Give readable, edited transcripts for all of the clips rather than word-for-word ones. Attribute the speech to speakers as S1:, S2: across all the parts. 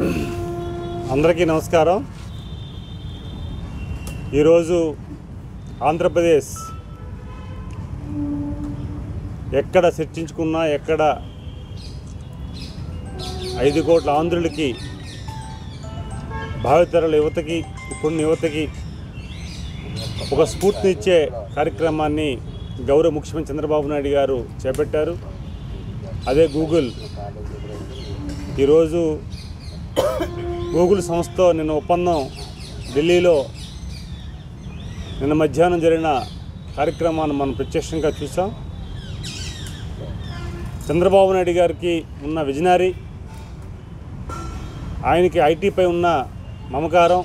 S1: అందరికీ నమస్కారం. ఈరోజు ఆంధ్రప్రదేశ్ ఎక్కడ చర్చించుకున్నా, ఎక్కడ 5 కోట్ల ఆంధ్రులకి, భావితరాల యువతకి, ఇప్పుడున్న యువతకి ఒక స్ఫూర్తినిచ్చే కార్యక్రమాన్ని గౌరవ ముఖ్యమంత్రి చంద్రబాబు నాయుడు గారు చేపట్టారు. అదే గూగుల్. ఈరోజు గూగుల్ సంస్థతో నిన్న ఒప్పందం ఢిల్లీలో నిన్న మధ్యాహ్నం జరిగిన కార్యక్రమాన్ని మనం ప్రత్యక్షంగా చూసాం. చంద్రబాబు నాయుడు గారికి ఉన్న విజనరీ, ఆయనకి ఐటీపై ఉన్న మమకారం,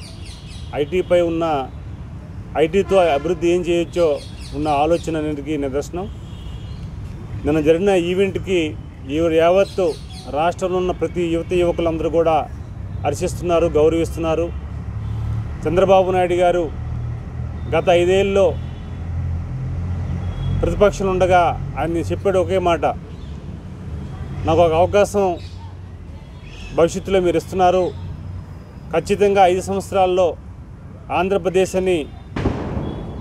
S1: ఐటీతో అభివృద్ధి ఏం చేయొచ్చో ఉన్న ఆలోచన అనేది నిదర్శనం. నిన్న జరిగిన ఈవెంట్కి యావత్తు రాష్ట్రంలో ఉన్న ప్రతి యువకులందరూ కూడా హర్షిస్తున్నారు, గౌరవిస్తున్నారు. చంద్రబాబు నాయుడు గారు గత 5 ఏళ్ళలో ప్రతిపక్షంలో ఉండగా ఆయన చెప్పాడు ఒకే మాట, నాకు ఒక అవకాశం భవిష్యత్తులో మీరు ఇస్తున్నారు, ఖచ్చితంగా 5 సంవత్సరాల్లో ఆంధ్రప్రదేశ్ని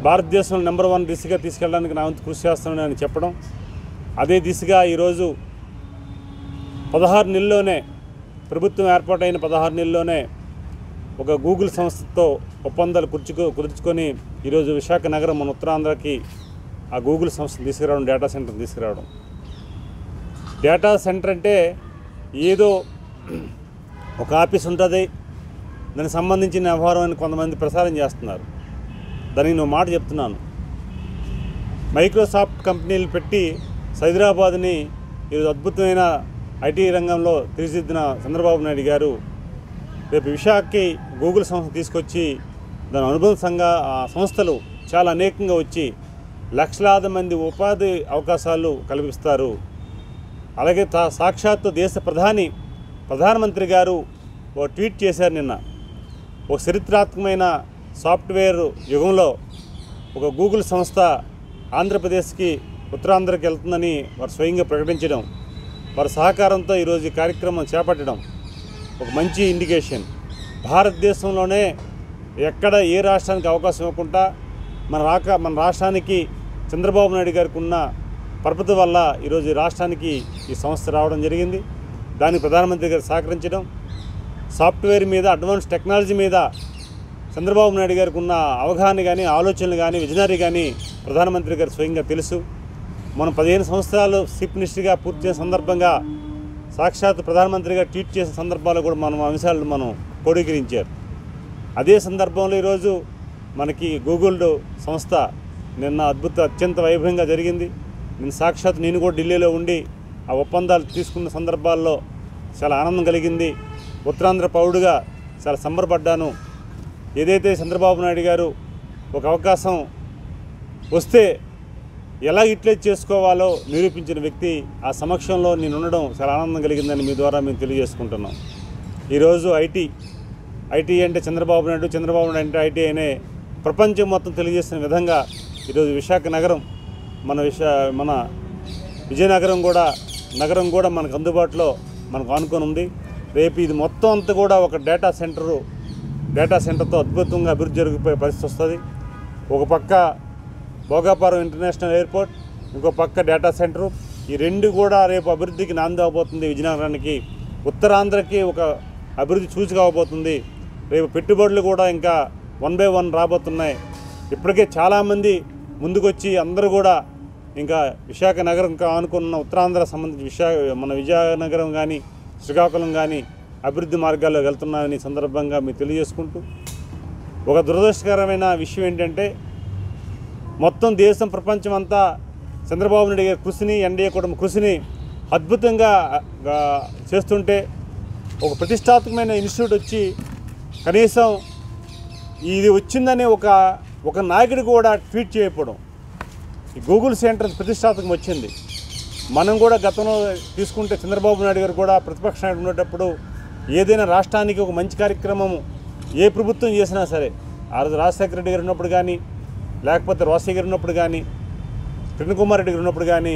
S1: భారతదేశంలో నెంబర్ 1 దిశగా తీసుకెళ్ళడానికి నా వంతు కృషి చేస్తానని ఆయన చెప్పడం. అదే దిశగా ఈరోజు 16 నెలల్లోనే, ప్రభుత్వం ఏర్పాటైన 16 నెలల్లోనే ఒక గూగుల్ సంస్థతో ఒప్పందాలు కుదుర్చుకొని ఈరోజు విశాఖ నగరం మన ఉత్తరాంధ్రకి ఆ గూగుల్ సంస్థను తీసుకురావడం, డేటా సెంటర్ని తీసుకురావడం. డేటా సెంటర్ అంటే ఏదో ఒక ఆఫీస్ ఉంటుంది, దానికి సంబంధించిన వ్యవహారం అని కొంతమంది ప్రసారం చేస్తున్నారు. దానికి నేను మాట చెప్తున్నాను. మైక్రోసాఫ్ట్ కంపెనీలు పెట్టి హైదరాబాద్ని ఈరోజు అద్భుతమైన ఐటీ రంగంలో తీర్చిదిద్దిన చంద్రబాబు నాయుడు గారు రేపు విశాఖకి గూగుల్ సంస్థ తీసుకొచ్చి దాని అనుబంధ సంస్థలు చాలా అనేకంగా వచ్చి లక్షలాది మంది ఉపాధి అవకాశాలు కల్పిస్తారు. అలాగే సాక్షాత్తు దేశ ప్రధానమంత్రి గారు ఒక ట్వీట్ చేశారు నిన్న. ఒక చరిత్రాత్మకమైన సాఫ్ట్వేర్ యుగంలో ఒక గూగుల్ సంస్థ ఆంధ్రప్రదేశ్కి, ఉత్తరాంధ్రకి వెళ్తుందని వారు స్వయంగా ప్రకటించడం, వారి సహకారంతో ఈరోజు ఈ కార్యక్రమం చేపట్టడం ఒక మంచి ఇండికేషన్. భారతదేశంలోనే ఎక్కడ ఏ రాష్ట్రానికి అవకాశం ఇవ్వకుండా మన రాష్ట్రానికి చంద్రబాబు నాయుడు గారికి ఉన్న పరపతి వల్ల ఈరోజు ఈ రాష్ట్రానికి ఈ సంస్థ రావడం జరిగింది. దానికి ప్రధానమంత్రి గారు సహకరించడం, సాఫ్ట్వేర్ మీద, అడ్వాన్స్ టెక్నాలజీ మీద చంద్రబాబు నాయుడు గారికి ఉన్న అవగాహన కానీ, ఆలోచనలు కానీ, విజనరీ కానీ ప్రధానమంత్రి గారు స్వయంగా తెలుసు. మనం 15 సంవత్సరాలు చీఫ్ మినిస్టర్గా పూర్తి చేసిన సందర్భంగా సాక్షాత్ ప్రధానమంత్రి గారు ట్వీట్ చేసిన సందర్భాలు కూడా మనం అంశాలను మనం క్రోడీకరించారు. అదే సందర్భంలో ఈరోజు మనకి గూగుల్ సంస్థ నిన్న అత్యంత వైభవంగా జరిగింది. నేను సాక్షాత్ నేను కూడా ఢిల్లీలో ఉండి ఆ ఒప్పందాలు తీసుకున్న సందర్భాల్లో చాలా ఆనందం కలిగింది. ఉత్తరాంధ్ర పౌరుడుగా చాలా సంబరపడ్డాను. ఏదైతే చంద్రబాబు నాయుడు గారు ఒక అవకాశం వస్తే ఎలా యూటిలైజ్ చేసుకోవాలో నిరూపించిన వ్యక్తి, ఆ సమక్షంలో నేను ఉండడం చాలా ఆనందం కలిగిందని మీ ద్వారా మేము తెలియజేసుకుంటున్నాం. ఈరోజు ఐటీ అంటే చంద్రబాబు నాయుడు అంటే ఐటీ అనే ప్రపంచం మొత్తం తెలియజేసిన విధంగా ఈరోజు విశాఖ నగరం, మన విజయనగరం నగరం కూడా మనకు అందుబాటులో మనకు ఆనుకొని ఉంది. రేపు ఇది మొత్తం అంతా కూడా ఒక డేటా సెంటర్తో అద్భుతంగా అభివృద్ధి జరిగిపోయే పరిస్థితి వస్తుంది. ఒక పక్క భోగాపురం ఇంటర్నేషనల్ ఎయిర్పోర్ట్, ఇంకో పక్క డేటా సెంటరు, ఈ 2 కూడా రేపు అభివృద్ధికి నాంది అవబోతుంది. విజయనగరానికి, ఉత్తరాంధ్రకి ఒక అభివృద్ధి సూచిక అవబోతుంది. రేపు పెట్టుబడులు కూడా ఇంకా 1 by 1 రాబోతున్నాయి. ఇప్పటికే చాలామంది ముందుకొచ్చి అందరూ కూడా ఇంకా విశాఖ నగరం ఆనుకున్న ఉత్తరాంధ్ర సంబంధించి మన విజయనగరం కానీ, శ్రీకాకుళం కానీ అభివృద్ధి మార్గాల్లో వెళ్తున్నామని సందర్భంగా మీరు తెలియజేసుకుంటూ, ఒక దురదృష్టకరమైన విషయం ఏంటంటే మొత్తం దేశం, ప్రపంచం అంతా చంద్రబాబు నాయుడు గారి కృషిని, ఎన్డీఏ కూటమి కృషిని అద్భుతంగా చేస్తుంటే ఒక ప్రతిష్టాత్మకమైన ఇన్స్టిట్యూట్ వచ్చి కనీసం ఇది వచ్చిందని ఒక నాయకుడు కూడా ట్వీట్ చేయకపోవడం. ఈ గూగుల్ సెంటర్ ప్రతిష్టాత్మకం వచ్చింది. మనం కూడా గతంలో తీసుకుంటే చంద్రబాబు నాయుడు గారు కూడా ప్రతిపక్ష నాయకుడు ఉండేటప్పుడు ఏదైనా రాష్ట్రానికి ఒక మంచి కార్యక్రమము ఏ ప్రభుత్వం చేసినా సరే, ఆ రోజు రాజశేఖర రెడ్డి గారు ఉన్నప్పుడు కానీ, లేకపోతే రోసయ్య గారు ఉన్నప్పుడు కానీ, కిరణ్ కుమార్ రెడ్డి గారు ఉన్నప్పుడు కానీ,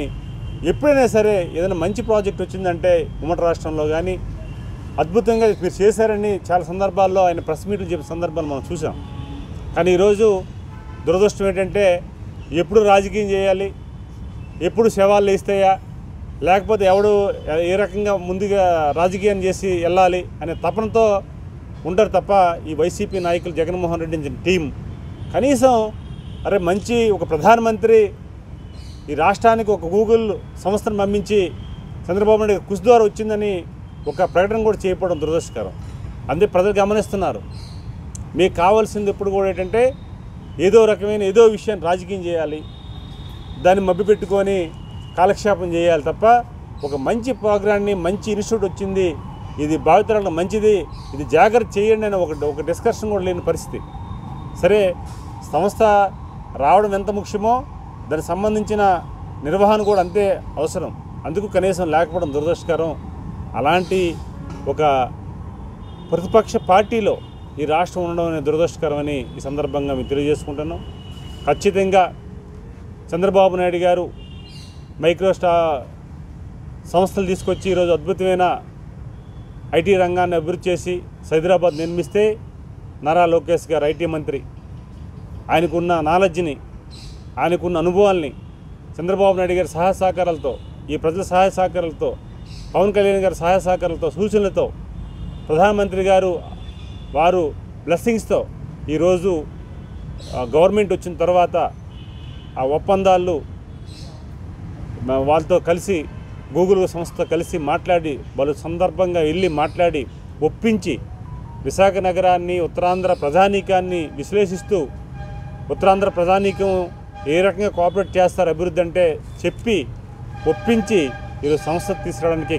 S1: ఎప్పుడైనా సరే ఏదైనా మంచి ప్రాజెక్ట్ వచ్చిందంటే ఉమ్మడి రాష్ట్రంలో కానీ అద్భుతంగా మీరు చేశారని చాలా సందర్భాల్లో ఆయన ప్రెస్ మీట్లు చెప్పిన సందర్భాలు మనం చూసాం. కానీ ఈరోజు దురదృష్టం ఏంటంటే ఎప్పుడు రాజకీయం చేయాలి, ఎప్పుడు శవాలు వేస్తాయా, లేకపోతే ఎవడు ఏ రకంగా ముందుగా రాజకీయం చేసి వెళ్ళాలి అనే తపనతో ఉంటారు తప్ప ఈ వైసీపీ నాయకులు జగన్మోహన్ రెడ్డి టీం కనీసం అరే మంచి ఒక ప్రధానమంత్రి ఈ రాష్ట్రానికి ఒక గూగుల్ సంస్థను పంపించి చంద్రబాబు నాయుడు కృషి ద్వారా వచ్చిందని ఒక ప్రకటన కూడా చేయకపోవడం దురదృష్టకరం. అంతే ప్రజలు గమనిస్తున్నారు. మీకు కావాల్సింది ఎప్పుడు కూడా ఏంటంటే ఏదో రకమైన ఏదో విషయాన్ని రాజకీయం చేయాలి, దాన్ని మభ్యపెట్టుకొని కాలక్షేపం చేయాలి తప్ప ఒక మంచి ప్రోగ్రామ్ని మంచి ఇన్స్టిట్యూట్ వచ్చింది, ఇది భావితరాలకు మంచిది, ఇది జాగ్రత్త చేయండి అని ఒక డిస్కషన్ కూడా లేని పరిస్థితి. సరే సంస్థ రావడం ఎంత ముఖ్యమో దానికి సంబంధించిన నిర్వహణ కూడా అంతే అవసరం. అందుకు కనీసం లేకపోవడం దురదృష్టకరం. అలాంటి ఒక ప్రతిపక్ష పార్టీలో ఈ రాష్ట్రం ఉండడం అనేది దురదృష్టకరమని ఈ సందర్భంగా మేము తెలియజేసుకుంటున్నాం. ఖచ్చితంగా చంద్రబాబు నాయుడు గారు సంస్థలు తీసుకొచ్చి ఈరోజు అద్భుతమైన ఐటీ రంగాన్ని అభివృద్ధి చేసి హైదరాబాద్ నిర్మిస్తే నారా లోకేష్ గారు ఐటీ మంత్రి ఆయనకున్న నాలెడ్జ్ని, ఆయనకున్న అనుభవాల్ని చంద్రబాబు నాయుడు గారి సహాయ సహకారాలతో, ఈ ప్రజల సహాయ సహకారాలతో, పవన్ కళ్యాణ్ గారి సహాయ సహకారాలతో, సూచనలతో, ప్రధానమంత్రి గారు వారు బ్లెస్సింగ్స్తో ఈరోజు గవర్నమెంట్ వచ్చిన తర్వాత ఆ ఒప్పందాలు వాళ్ళతో కలిసి గూగుల్ సంస్థతో కలిసి మాట్లాడి వాళ్ళు సందర్భంగా వెళ్ళి మాట్లాడి ఒప్పించి విశాఖ నగరాన్ని, ఉత్తరాంధ్ర ప్రజానీకాన్ని విశ్లేషిస్తూ ఉత్తరాంధ్ర ప్రజానీకం ఏ రకంగా కోఆపరేట్ చేస్తారు అభివృద్ధి అంటే చెప్పి ఒప్పించి ఈరోజు సంస్థ తీసుకురావడానికి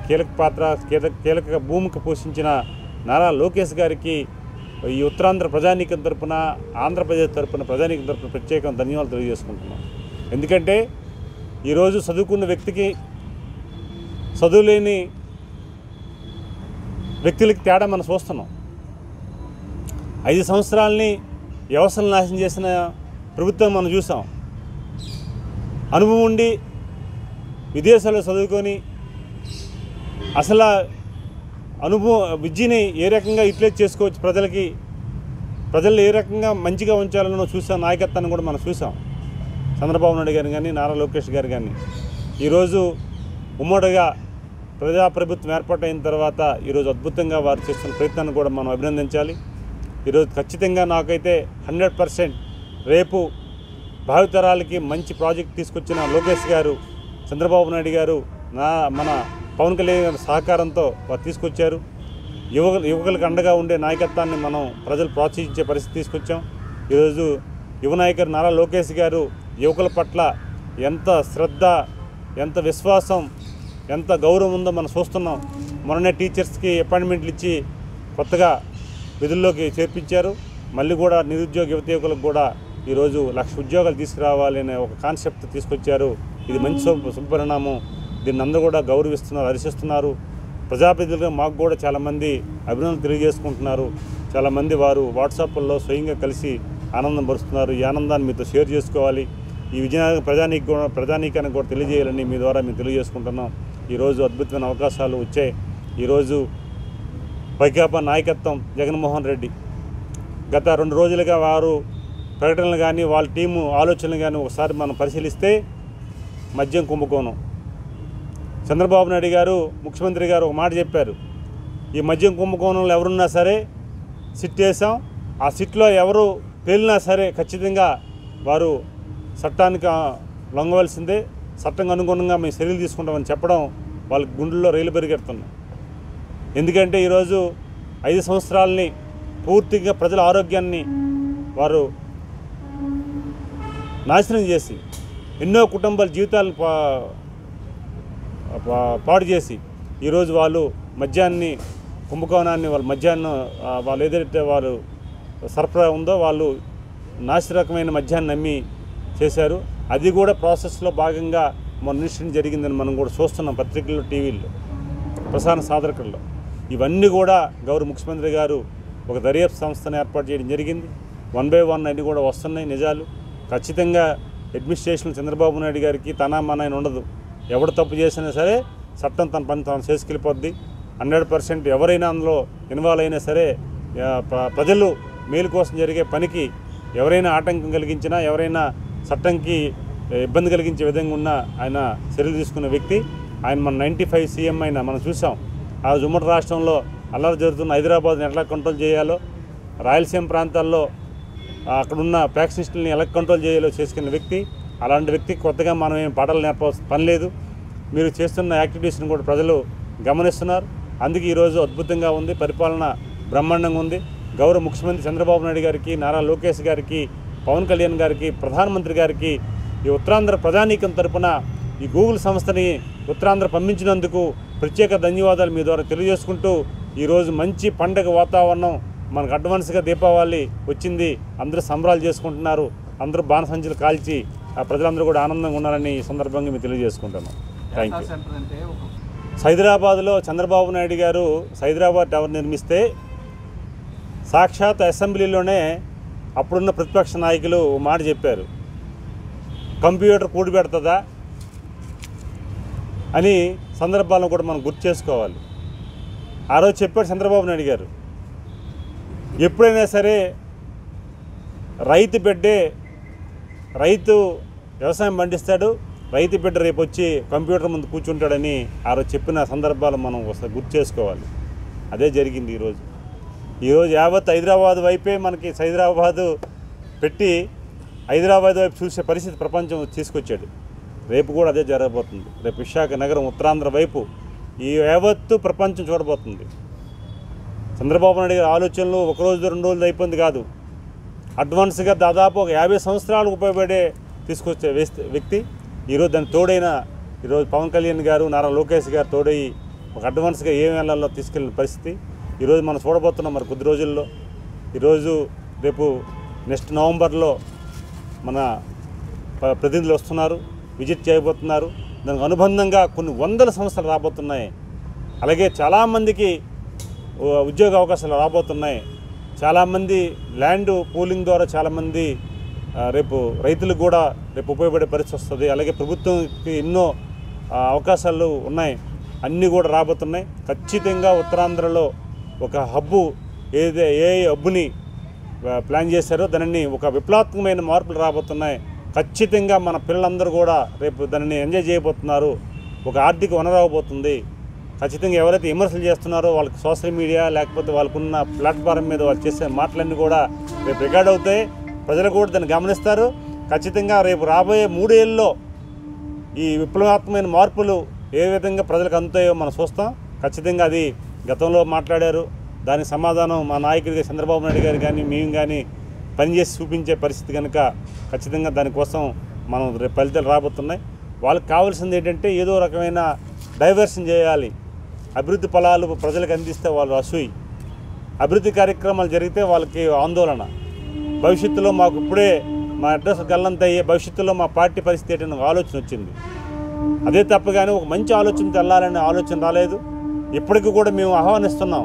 S1: కీలక భూమిక పోషించిన నారా లోకేష్ గారికి ఈ ఉత్తరాంధ్ర ప్రజానీకం తరపున, ఆంధ్రప్రదేశ్ తరపున ప్రజానీకం తరపున ప్రత్యేకంగా ధన్యవాదాలు తెలియజేసుకుంటున్నాం. ఎందుకంటే ఈరోజు చదువుకున్న వ్యక్తికి చదువులేని వ్యక్తులకి తేడా మనం చూస్తున్నాం. 5 సంవత్సరాలని వ్యవస్థను నాశనం చేసిన ప్రభుత్వం మనం చూసాం. అనుభవం ఉండి విదేశాల్లో చదువుకొని అసలు విద్యని ఏ రకంగా యూటిలైజ్ చేసుకోవచ్చు, ప్రజలు ఏ రకంగా మంచిగా ఉంచాలని చూసాం. నాయకత్వాన్ని కూడా మనం చూసాం. చంద్రబాబు నాయుడు గారు కానీ, నారా లోకేష్ గారు కానీ ఈరోజు ఉమ్మడిగా ప్రజాప్రభుత్వం ఏర్పాటైన తర్వాత ఈరోజు అద్భుతంగా వారు చేస్తున్న ప్రయత్నాన్ని కూడా మనం అభినందించాలి. ఈరోజు ఖచ్చితంగా నాకైతే 100% రేపు భావితరాలకి మంచి ప్రాజెక్ట్ తీసుకొచ్చిన లోకేష్ గారు, చంద్రబాబు నాయుడు గారు, మన పవన్ కళ్యాణ్ గారి సహకారంతో వారు తీసుకొచ్చారు. యువకులకు అండగా ఉండే నాయకత్వాన్ని మనం ప్రజలు ప్రోత్సహించే పరిస్థితి తీసుకొచ్చాం. ఈరోజు యువ నాయకుడు నారా లోకేష్ గారు యువకుల పట్ల ఎంత శ్రద్ధ, ఎంత విశ్వాసం, ఎంత గౌరవం ఉందో మనం చూస్తున్నాం. మొన్ననే టీచర్స్కి అపాయింట్మెంట్లు ఇచ్చి కొత్తగా విధుల్లోకి చేర్పించారు. మళ్ళీ కూడా నిరుద్యోగ యువకులకు కూడా ఈరోజు 1,00,000 ఉద్యోగాలు తీసుకురావాలి అనే ఒక కాన్సెప్ట్ తీసుకొచ్చారు. ఇది మంచి శుభపరిణామం. దీన్ని అందరూ కూడా గౌరవిస్తున్నారు, హర్షిస్తున్నారు. ప్రజాప్రతినిధులుగా మాకు కూడా చాలామంది అభినందనలు తెలియజేసుకుంటున్నారు. చాలామంది వారు వాట్సాప్లో స్వయంగా కలిసి ఆనందం పరుస్తున్నారు. ఈ ఆనందాన్ని మీతో షేర్ చేసుకోవాలి, ఈ విజయనగరం ప్రజానీకానికి కూడా తెలియజేయాలని మీ ద్వారా మేము తెలియజేసుకుంటున్నాం. ఈరోజు అద్భుతమైన అవకాశాలు వచ్చాయి. ఈరోజు వైకాపా నాయకత్వం జగన్మోహన్ రెడ్డి గత 2 రోజులుగా వారు ప్రకటనలు కానీ వాళ్ళ టీము ఆలోచనలు కానీ ఒకసారి మనం పరిశీలిస్తే మద్యం కుంభకోణం. చంద్రబాబు నాయుడు గారు ముఖ్యమంత్రి గారు ఒక మాట చెప్పారు, ఈ మద్యం కుంభకోణంలో ఎవరున్నా సరే సిట్ వేసాం, ఆ సిట్లో ఎవరు తేలినా సరే ఖచ్చితంగా వారు చట్టానికి లొంగవలసిందే, చట్టంగా అనుగుణంగా మేము చర్యలు తీసుకుంటామని చెప్పడం వాళ్ళకి గుండెల్లో రైలు పరిగెడుతున్నాం. ఎందుకంటే ఈరోజు 5 సంవత్సరాలని పూర్తిగా ప్రజల ఆరోగ్యాన్ని వారు నాశనం చేసి ఎన్నో కుటుంబాల జీవితాలను పాడు చేసి ఈరోజు వాళ్ళు మద్యాన్ని కుంభకోణాన్ని వాళ్ళు ఏదైతే వారు సరఫరా ఉందో వాళ్ళు నాసిరకమైన మద్యాన్ని నమ్మి చేశారు. అది కూడా ప్రాసెస్లో భాగంగా మన నిశ్చయం జరిగిందని మనం కూడా చూస్తున్నాం పత్రికల్లో, టీవీల్లో, ప్రసార సాధకుల్లో. ఇవన్నీ కూడా గౌరవ ముఖ్యమంత్రి గారు ఒక దర్యాప్తు సంస్థను ఏర్పాటు చేయడం జరిగింది. 1 by 1 అన్నీ కూడా వస్తున్నాయి నిజాలు. ఖచ్చితంగా అడ్మినిస్ట్రేషన్ చంద్రబాబు నాయుడు గారికి తన మన ఉండదు. ఎవడు తప్పు చేసినా సరే చట్టం తన పని తాను చేసుకెళ్ళిపోద్ది. 100% ఎవరైనా అందులో ఇన్వాల్వ్ అయినా సరే ప్రజలు మేలు కోసం జరిగే పనికి ఎవరైనా ఆటంకం కలిగించినా, ఎవరైనా చట్టంకి ఇబ్బంది కలిగించే విధంగా ఉన్నా ఆయన చర్యలు తీసుకున్న వ్యక్తి. ఆయన మన 95 సీఎం అయినా మనం చూసాం. ఆ ఉమ్మడి రాష్ట్రంలో అల్లరి జరుగుతున్న హైదరాబాద్ని ఎలా కంట్రోల్ చేయాలో, రాయలసీమ ప్రాంతాల్లో అక్కడున్న ఫ్యాక్షనిస్టులని ఎలా కంట్రోల్ చేయాలో చేసుకున్న వ్యక్తి. అలాంటి వ్యక్తికి కొత్తగా మనం ఏం పాటలు నేర్పాల్సిన పని లేదు. మీరు చేస్తున్న యాక్టివిటీస్ని కూడా ప్రజలు గమనిస్తున్నారు. అందుకే ఈరోజు అద్భుతంగా ఉంది, పరిపాలన బ్రహ్మాండంగా ఉంది. గౌరవ ముఖ్యమంత్రి చంద్రబాబు నాయుడు గారికి, నారా లోకేష్ గారికి, పవన్ కళ్యాణ్ గారికి, ప్రధానమంత్రి గారికి, ఈ ఉత్తరాంధ్ర ప్రజానీకం తరపున ఈ గూగుల్ సంస్థని ఉత్తరాంధ్ర పంపించినందుకు ప్రత్యేక ధన్యవాదాలు మీ ద్వారా తెలియజేసుకుంటూ, ఈరోజు మంచి పండగ వాతావరణం, మనకు అడ్వాన్స్గా దీపావళి వచ్చింది, అందరూ సంబరాలు చేసుకుంటున్నారు, అందరూ బాణసంచులు కాల్చి ఆ ప్రజలందరూ కూడా ఆనందంగా ఉన్నారని ఈ సందర్భంగా మేము తెలియజేసుకుంటున్నాం. Thank you. హైదరాబాద్లో చంద్రబాబు నాయుడు గారు హైదరాబాద్ టవర్ నిర్మిస్తే సాక్షాత్ అసెంబ్లీలోనే అప్పుడున్న ప్రతిపక్ష నాయకులు మాట చెప్పారు, కంప్యూటర్ కూడిపెడుతుందా అని సందర్భాలను కూడా మనం గుర్తు చేసుకోవాలి. ఆ రోజు చెప్పాడు చంద్రబాబు నాయుడు గారు, ఎప్పుడైనా సరే రైతు బిడ్డే, రైతు వ్యవసాయం పండిస్తాడు, రైతు బిడ్డ రేపు వచ్చి కంప్యూటర్ ముందు కూర్చుంటాడని ఆ రోజు చెప్పిన సందర్భాలు మనం ఒకసారి గుర్తు చేసుకోవాలి. అదే జరిగింది ఈరోజు యావత్ హైదరాబాద్ వైపే మనకి హైదరాబాదు పెట్టి హైదరాబాద్ వైపు చూసే పరిస్థితి ప్రపంచం తీసుకొచ్చాడు. రేపు కూడా అదే జరగబోతుంది. రేపు విశాఖ నగరం ఉత్తరాంధ్ర వైపు ఈ యావత్తు ప్రపంచం చూడబోతుంది. చంద్రబాబు నాయుడు గారి ఆలోచనలు ఒకరోజు 2 రోజులు అయిపోయింది కాదు, అడ్వాన్స్గా దాదాపు ఒక 50 సంవత్సరాలు ఉపయోగపడే తీసుకొచ్చే వ్యక్తి. ఈరోజు దానికి తోడైన ఈరోజు పవన్ కళ్యాణ్ గారు, నారా లోకేష్ గారు తోడయి ఒక అడ్వాన్స్గా ఏం వెళ్ళాలో తీసుకెళ్ళిన పరిస్థితి ఈరోజు మనం చూడబోతున్నాం. మరి కొద్ది రోజుల్లో ఈరోజు రేపు నెక్స్ట్ నవంబర్లో మన ప్రతినిధులు వస్తున్నారు, విజిట్ చేయబోతున్నారు. దానికి అనుబంధంగా కొన్ని వందల సంస్థలు రాబోతున్నాయి. అలాగే చాలామందికి ఉద్యోగ అవకాశాలు రాబోతున్నాయి. చాలామంది ల్యాండ్ పూలింగ్ ద్వారా చాలామంది రేపు రైతులకు కూడా రేపు ఉపయోగపడే పరిస్థితి వస్తుంది. అలాగే ప్రభుత్వంకి ఎన్నో అవకాశాలు ఉన్నాయి, అన్నీ కూడా రాబోతున్నాయి. ఖచ్చితంగా ఉత్తరాంధ్రలో ఒక హబ్బు ఏ హబ్బుని ప్లాన్ చేశారో దానిని ఒక విప్లవాత్మకమైన మార్పులు రాబోతున్నాయి. ఖచ్చితంగా మన పిల్లలందరూ కూడా రేపు దానిని ఎంజాయ్ చేయబోతున్నారు. ఒక ఆర్థిక వనరు అవబోతుంది. ఖచ్చితంగా ఎవరైతే విమర్శలు చేస్తున్నారో వాళ్ళకి సోషల్ మీడియా లేకపోతే వాళ్ళకున్న ప్లాట్ఫారం మీద వాళ్ళు చేసే మాటలన్నీ కూడా రేపు రికార్డ్ అవుతాయి. ప్రజలు కూడా దాన్ని గమనిస్తారు. ఖచ్చితంగా రేపు రాబోయే 3 ఏళ్ళలో ఈ విప్లవాత్మకమైన మార్పులు ఏ విధంగా ప్రజలకు అందుతాయో మనం చూస్తాం. ఖచ్చితంగా అది గతంలో మాట్లాడారు, దానికి సమాధానం మా నాయకుడిగా చంద్రబాబు నాయుడు గారు కానీ మేము కానీ పనిచేసి చూపించే పరిస్థితి కనుక ఖచ్చితంగా దానికోసం మనం రేపు ఫలితాలు రాబోతున్నాయి. వాళ్ళకి కావాల్సింది ఏంటంటే ఏదో రకమైన డైవర్షన్ చేయాలి. అభివృద్ధి ఫలాలు ప్రజలకు అందిస్తే వాళ్ళు అసూయి, అభివృద్ధి కార్యక్రమాలు జరిగితే వాళ్ళకి ఆందోళన. భవిష్యత్తులో మాకు ఇప్పుడే మా అడ్రస్ గల్లంత అయ్యే భవిష్యత్తులో మా పార్టీ పరిస్థితి ఏంటనే ఆలోచన వచ్చింది. అదే తప్ప కానీ ఒక మంచి ఆలోచనతో వెళ్ళాలనే ఆలోచన రాలేదు. ఇప్పటికీ కూడా మేము ఆహ్వానిస్తున్నాం,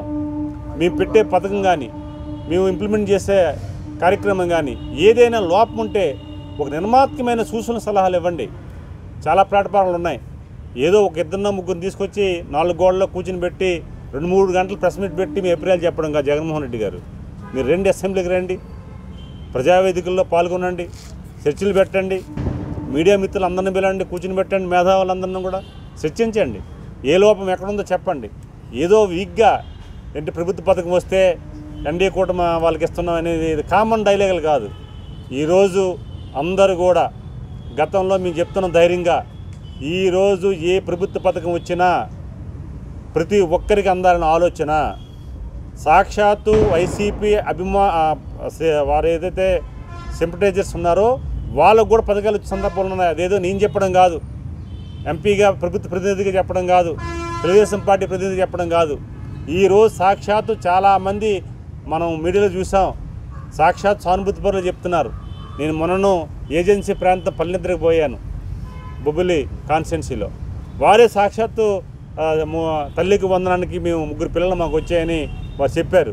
S1: మేము పెట్టే పథకం కానీ మేము ఇంప్లిమెంట్ చేసే కార్యక్రమం కానీ ఏదైనా లోపం ఉంటే ఒక నిర్మాత్మకమైన సూచన సలహాలు ఇవ్వండి. చాలా ప్లాట్ఫామ్లు ఉన్నాయి. ఏదో ఒక 2-3 తీసుకొచ్చి 4 గోడల్లో కూర్చుని పెట్టి 2-3 గంటలు ప్రెస్ మీట్ పెట్టి మీ అభిప్రాయాలు చెప్పడం కాదు. జగన్మోహన్ రెడ్డి గారు, మీరు రండి, అసెంబ్లీకి రండి, ప్రజావేదికల్లో పాల్గొనండి, చర్చలు పెట్టండి, మీడియా మిత్రులు అందరినీ పిలండి, కూర్చుని పెట్టండి, మేధావులందరినీ కూడా చర్చించండి. ఏ లోపం ఎక్కడుందో చెప్పండి. ఏదో వీక్గా ఏంటి ప్రభుత్వ పథకం వస్తే ఎన్డీఏ కూటమి వాళ్ళకి ఇస్తున్నాం అనేది కామన్ డైలాగులు కాదు. ఈరోజు అందరూ కూడా గతంలో మేము చెప్తున్నాం ధైర్యంగా, ఈరోజు ఏ ప్రభుత్వ పథకం వచ్చినా ప్రతి ఒక్కరికి అందాలన్న ఆలోచన. సాక్షాత్తు వైసీపీ వారు ఏదైతే సింపటైజర్స్ ఉన్నారో వాళ్ళకు కూడా పథకాలు వచ్చే సందర్భాలు ఉన్నాయి. అదేదో నేను చెప్పడం కాదు, ఎంపీగా ప్రభుత్వ ప్రతినిధిగా చెప్పడం కాదు, తెలుగుదేశం పార్టీ ప్రతినిధిగా చెప్పడం కాదు. ఈరోజు సాక్షాత్తు చాలామంది మనం మీడియాలో చూసాం, సాక్షాత్ సానుభూతి పరులు చెప్తున్నారు. నేను మొన్నను ఏజెన్సీ ప్రాంతం పల్లెనిద్రకు పోయాను, బొబ్బిలి కాన్స్టిట్యున్సీలో. వారే సాక్షాత్తు తల్లికి వందనానికి మేము 3 పిల్లలు మాకు వచ్చాయని వారు చెప్పారు.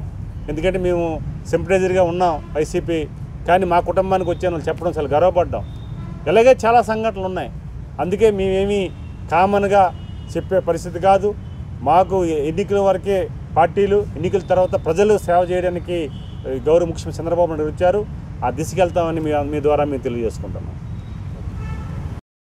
S1: ఎందుకంటే మేము సింపటైజర్గా ఉన్నాం వైసీపీ, కానీ మా కుటుంబానికి వచ్చాను చెప్పడం చాలా గర్వపడ్డాం. ఇలాగే చాలా సంఘటనలు ఉన్నాయి. అందుకే మేమేమీ కామన్గా చెప్పే పరిస్థితి కాదు. మాకు ఎన్నికల వరకే పార్టీలు, ఎన్నికల తర్వాత ప్రజలు సేవ చేయడానికి గౌరవ ముఖ్యమంత్రి చంద్రబాబు నాయుడు వచ్చారు. ఆ దిశకి వెళ్తామని మీ ద్వారా మేము తెలియజేసుకుంటున్నాం.